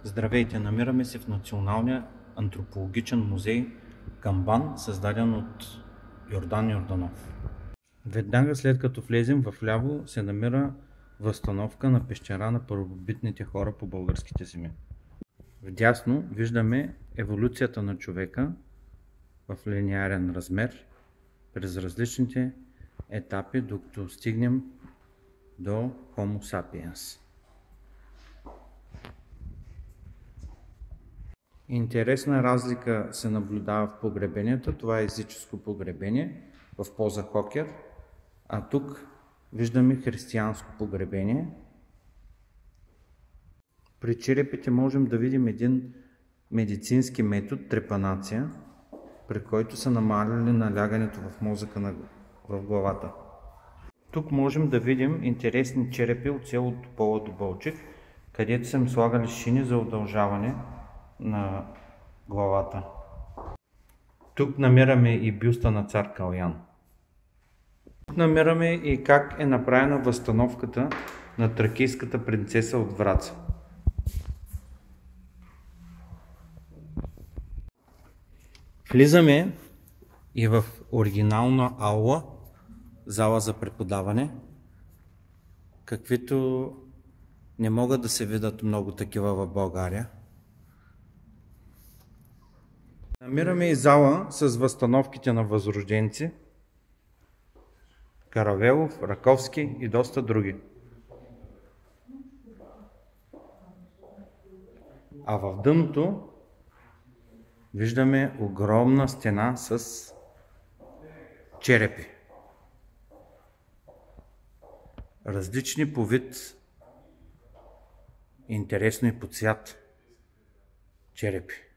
Здравейте! Намираме се в Националния антропологичен музей Камбан, създаден от Йордан Йорданов. Веднага след като влезем вляво се намира възстановка на пещера на първобитните хора по българските земи. Вдясно виждаме еволюцията на човека в линеарен размер през различните етапи, докато стигнем до Homo sapiens. Интересна разлика се наблюдава в погребенията. Това е езическо погребение в поза хокер, а тук виждаме християнско погребение. При черепите можем да видим един медицински метод, трепанация, при който са намалили налягането в мозъка в главата. Тук можем да видим интересни черепи от село Топола до Бълчик, където са им слагали шини за удължаване на главата. Тук намираме и бюста на цар Калоян. Тук намираме и как е направена възстановката на тракийската принцеса от Враца. Влизаме и в оригинална аула, зала за преподаване, каквито не могат да се видят много такива в България. Намираме и зала с възстановките на възрожденци, Каравелов, Раковски и доста други. А в дъното виждаме огромна стена с черепи. Различни по вид, интересно и по цвят черепи.